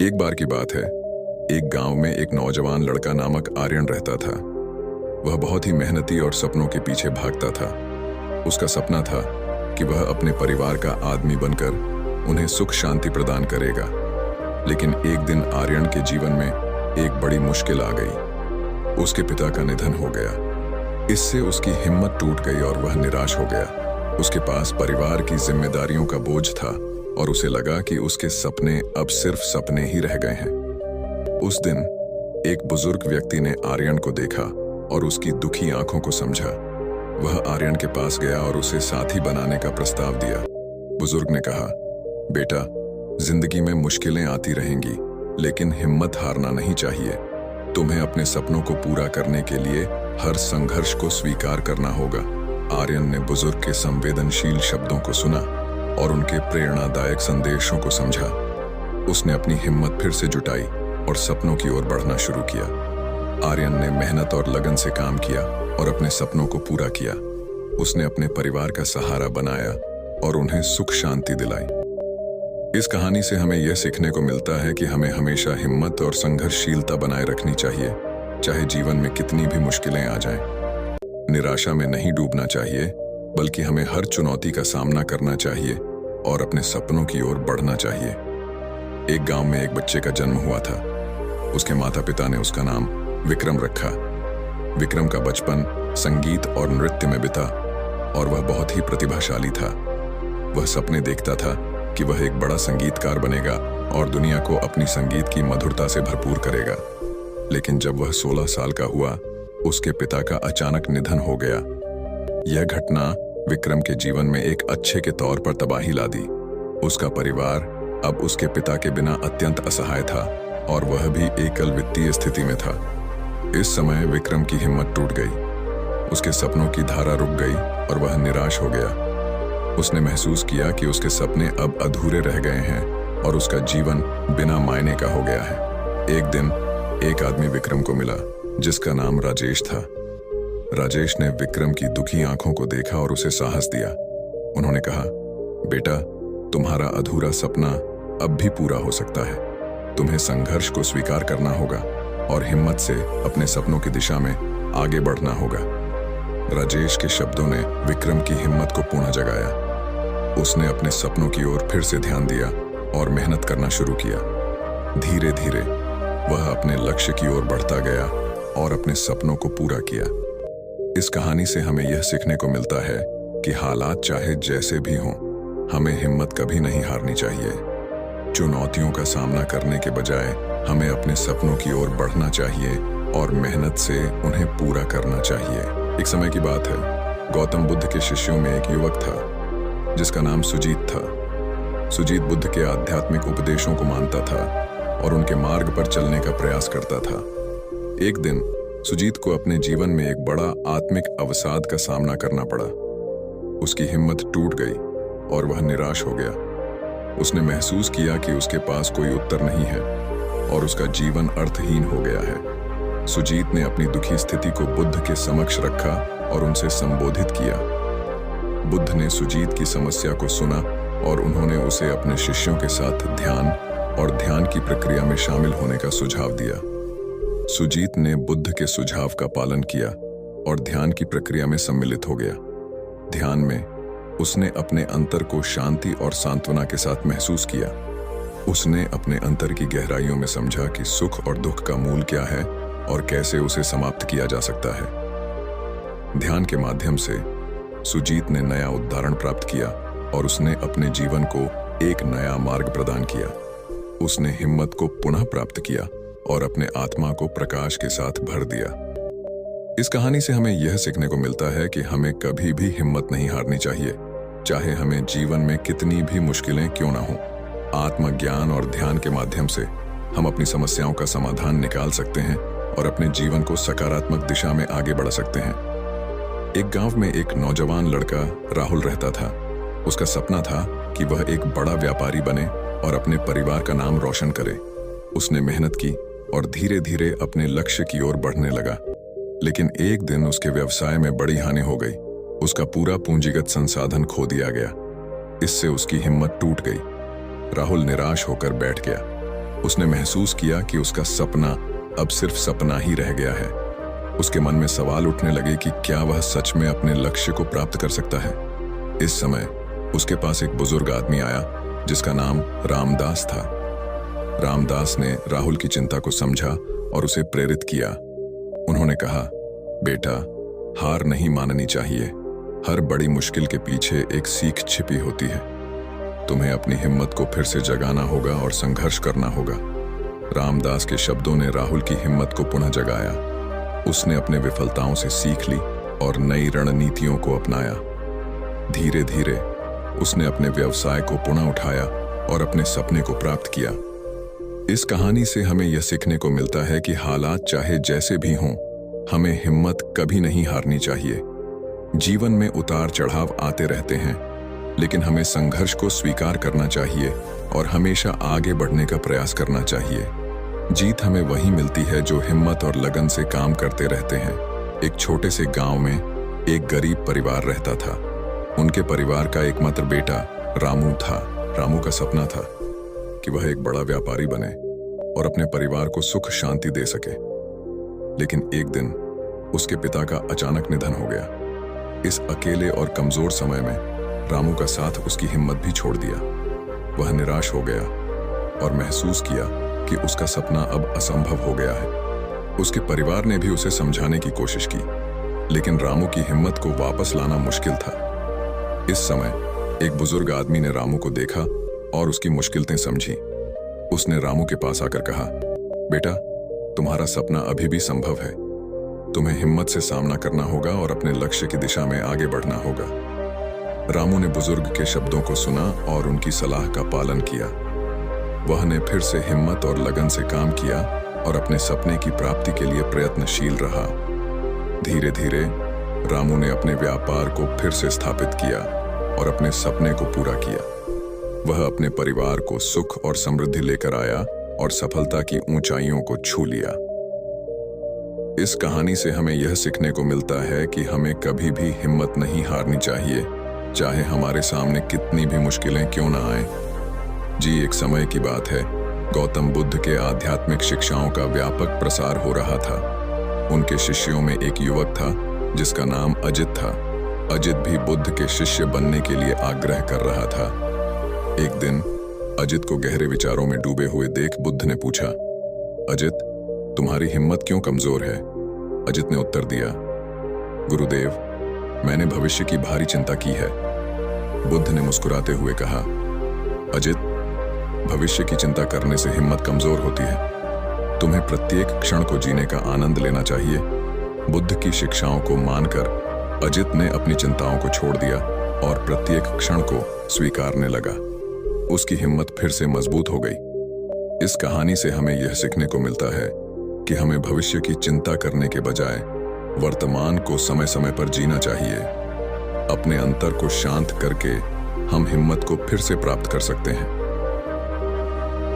एक बार की बात है, एक गांव में एक नौजवान लड़का नामक आर्यन रहता था। वह बहुत ही मेहनती और सपनों के पीछे भागता था। उसका सपना था कि वह अपने परिवार का आदमी बनकर उन्हें सुख शांति प्रदान करेगा। लेकिन एक दिन आर्यन के जीवन में एक बड़ी मुश्किल आ गई। उसके पिता का निधन हो गया। इससे उसकी हिम्मत टूट गई और वह निराश हो गया। उसके पास परिवार की जिम्मेदारियों का बोझ था और उसे लगा कि उसके सपने अब सिर्फ सपने ही रह गए हैं। उस दिन एक बुजुर्ग व्यक्ति ने आर्यन को देखा और उसकी दुखी आंखों को समझा। वह आर्यन के पास गया और उसे साथी बनाने का प्रस्ताव दिया। बुजुर्ग ने कहा, बेटा, जिंदगी में मुश्किलें आती रहेंगी, लेकिन हिम्मत हारना नहीं चाहिए। तुम्हें अपने सपनों को पूरा करने के लिए हर संघर्ष को स्वीकार करना होगा। आर्यन ने बुजुर्ग के संवेदनशील शब्दों को सुना और उनके प्रेरणादायक संदेशों को समझा। उसने अपनी हिम्मत फिर से जुटाई और सपनों की ओर बढ़ना शुरू किया। आर्यन ने मेहनत और लगन से काम किया और अपने सपनों को पूरा किया। उसने अपने परिवार का सहारा बनाया और उन्हें सुख शांति दिलाई। इस कहानी से हमें यह सीखने को मिलता है कि हमें हमेशा हिम्मत और संघर्षशीलता बनाए रखनी चाहिए, चाहे जीवन में कितनी भी मुश्किलें आ जाएं। निराशा में नहीं डूबना चाहिए, बल्कि हमें हर चुनौती का सामना करना चाहिए और अपने सपनों की ओर बढ़ना चाहिए। एक गांव में एक बच्चे का जन्म हुआ था। उसके माता पिता ने उसका नाम विक्रम रखा। विक्रम का बचपन संगीत और नृत्य में बिता और वह बहुत ही प्रतिभाशाली था। वह सपने देखता था कि वह एक बड़ा संगीतकार बनेगा और दुनिया को अपनी संगीत की मधुरता से भरपूर करेगा। लेकिन जब वह 16 साल का हुआ, उसके पिता का अचानक निधन हो गया। यह घटना विक्रम के जीवन में एक अच्छे के तौर पर तबाही ला दी। उसका परिवार अब उसके पिता के बिना अत्यंत असहाय था और वह भी एकल वित्तीय स्थिति में था। इस समय विक्रम की हिम्मत टूट गई। उसके सपनों की धारा रुक गई और वह निराश हो गया। उसने महसूस किया कि उसके सपने अब अधूरे रह गए हैं और उसका जीवन बिना मायने का हो गया है। एक दिन एक आदमी विक्रम को मिला जिसका नाम राजेश था। राजेश ने विक्रम की दुखी आंखों को देखा और उसे साहस दिया। उन्होंने कहा, बेटा, तुम्हारा अधूरा सपना अब भी पूरा हो सकता है। तुम्हें संघर्ष को स्वीकार करना होगा और हिम्मत से अपने सपनों की दिशा में आगे बढ़ना होगा। राजेश के शब्दों ने विक्रम की हिम्मत को पुनः जगाया। उसने अपने सपनों की ओर फिर से ध्यान दिया और मेहनत करना शुरू किया। धीरे धीरे वह अपने लक्ष्य की ओर बढ़ता गया और अपने सपनों को पूरा किया। इस कहानी से हमें यह सीखने को मिलता है कि हालात चाहे जैसे भी हों, हमें हिम्मत कभी नहीं हारनी चाहिए। चुनौतियों का सामना करने के बजाय हमें अपने सपनों की ओर बढ़ना चाहिए और मेहनत से उन्हें पूरा करना चाहिए। एक समय की बात है, गौतम बुद्ध के शिष्यों में एक युवक था जिसका नाम सुजीत था। सुजीत बुद्ध के आध्यात्मिक उपदेशों को मानता था और उनके मार्ग पर चलने का प्रयास करता था। एक दिन सुजीत को अपने जीवन में एक बड़ा आत्मिक अवसाद का सामना करना पड़ा। उसकी हिम्मत टूट गई और वह निराश हो गया। उसने महसूस किया कि उसके पास कोई उत्तर नहीं है और उसका जीवन अर्थहीन हो गया है। सुजीत ने अपनी दुखी स्थिति को बुद्ध के समक्ष रखा और उनसे संबोधित किया। बुद्ध ने सुजीत की समस्या को सुना और उन्होंने उसे अपने शिष्यों के साथ ध्यान की प्रक्रिया में शामिल होने का सुझाव दिया। सुजीत ने बुद्ध के सुझाव का पालन किया और ध्यान की प्रक्रिया में सम्मिलित हो गया। ध्यान में उसने अपने अंतर को शांति और सांत्वना के साथ महसूस किया। उसने अपने अंतर की गहराइयों में समझा कि सुख और दुख का मूल क्या है और कैसे उसे समाप्त किया जा सकता है। ध्यान के माध्यम से सुजीत ने नया उद्धारण प्राप्त किया और उसने अपने जीवन को एक नया मार्ग प्रदान किया। उसने हिम्मत को पुनः प्राप्त किया और अपने आत्मा को प्रकाश के साथ भर दिया। इस कहानी से हमें यह सीखने को मिलता है कि हमें कभी भी हिम्मत नहीं हारनी चाहिए, चाहे हमें जीवन में कितनी भी मुश्किलें क्यों ना हों। आत्मज्ञान और ध्यान के माध्यम से हम अपनी समस्याओं का समाधान निकाल सकते हैं और अपने जीवन को सकारात्मक दिशा में आगे बढ़ा सकते हैं। एक गांव में एक नौजवान लड़का राहुल रहता था। उसका सपना था कि वह एक बड़ा व्यापारी बने और अपने परिवार का नाम रोशन करे। उसने मेहनत की और धीरे धीरे अपने लक्ष्य की ओर बढ़ने लगा। लेकिन एक दिन उसके व्यवसाय में बड़ी हानि हो गई। उसका पूरा पूंजीगत संसाधन खो दिया गया। इससे उसकी हिम्मत टूट गई। राहुल निराश होकर बैठ गया। उसने महसूस किया कि उसका सपना अब सिर्फ सपना ही रह गया है। उसके मन में सवाल उठने लगे कि क्या वह सच में अपने लक्ष्य को प्राप्त कर सकता है। इस समय उसके पास एक बुजुर्ग आदमी आया जिसका नाम रामदास था। रामदास ने राहुल की चिंता को समझा और उसे प्रेरित किया। उन्होंने कहा, बेटा, हार नहीं माननी चाहिए। हर बड़ी मुश्किल के पीछे एक सीख छिपी होती है। तुम्हें अपनी हिम्मत को फिर से जगाना होगा और संघर्ष करना होगा। रामदास के शब्दों ने राहुल की हिम्मत को पुनः जगाया। उसने अपने विफलताओं से सीख ली और नई रणनीतियों को अपनाया। धीरे धीरे उसने अपने व्यवसाय को पुनः उठाया और अपने सपने को प्राप्त किया। इस कहानी से हमें यह सीखने को मिलता है कि हालात चाहे जैसे भी हों, हमें हिम्मत कभी नहीं हारनी चाहिए। जीवन में उतार चढ़ाव आते रहते हैं, लेकिन हमें संघर्ष को स्वीकार करना चाहिए और हमेशा आगे बढ़ने का प्रयास करना चाहिए। जीत हमें वही मिलती है जो हिम्मत और लगन से काम करते रहते हैं। एक छोटे से गांव में एक गरीब परिवार रहता था। उनके परिवार का एकमात्र बेटा रामू था। रामू का सपना था कि वह एक बड़ा व्यापारी बने और अपने परिवार को सुख शांति दे सके। लेकिन एक दिन उसके पिता का अचानक निधन हो गया। इस अकेले और कमजोर समय में रामू का साथ उसकी हिम्मत भी छोड़ दिया। वह निराश हो गया और महसूस किया कि उसका सपना अब असंभव हो गया है। उसके परिवार ने भी उसे समझाने की कोशिश की, लेकिन रामू की हिम्मत को वापस लाना मुश्किल था। इस समय एक बुजुर्ग आदमी ने रामू को देखा और उसकी मुश्किलें समझी। उसने रामू के पास आकर कहा, बेटा, तुम्हारा सपना अभी भी संभव है। तुम्हें हिम्मत से सामना करना होगा और अपने लक्ष्य की दिशा में आगे बढ़ना होगा। रामू ने बुजुर्ग के शब्दों को सुना और उनकी सलाह का पालन किया। वह ने फिर से हिम्मत और लगन से काम किया और अपने सपने की प्राप्ति के लिए प्रयत्नशील रहा। धीरे धीरे रामू ने अपने व्यापार को फिर से स्थापित किया और अपने सपने को पूरा किया। वह अपने परिवार को सुख और समृद्धि लेकर आया और सफलता की ऊंचाइयों को छू लिया। इस कहानी से हमें यह सीखने को मिलता है कि हमें कभी भी हिम्मत नहीं हारनी चाहिए, चाहे हमारे सामने कितनी भी मुश्किलें क्यों ना आए। जी, एक समय की बात है, गौतम बुद्ध के आध्यात्मिक शिक्षाओं का व्यापक प्रसार हो रहा था। उनके शिष्यों में एक युवक था जिसका नाम अजित था। अजित भी बुद्ध के शिष्य बनने के लिए आग्रह कर रहा था। एक दिन अजित को गहरे विचारों में डूबे हुए देख बुद्ध ने पूछा, अजित, तुम्हारी हिम्मत क्यों कमजोर है? अजित ने उत्तर दिया, गुरुदेव, मैंने भविष्य की भारी चिंता की है। बुद्ध ने मुस्कुराते हुए कहा, अजित, भविष्य की चिंता करने से हिम्मत कमजोर होती है। तुम्हें प्रत्येक क्षण को जीने का आनंद लेना चाहिए। बुद्ध की शिक्षाओं को मानकर अजित ने अपनी चिंताओं को छोड़ दिया और प्रत्येक क्षण को स्वीकारने लगा। उसकी हिम्मत फिर से मजबूत हो गई। इस कहानी से हमें यह सीखने को मिलता है कि हमें भविष्य की चिंता करने के बजाय वर्तमान को समय समय पर जीना चाहिए। अपने अंतर को शांत करके हम हिम्मत को फिर से प्राप्त कर सकते हैं।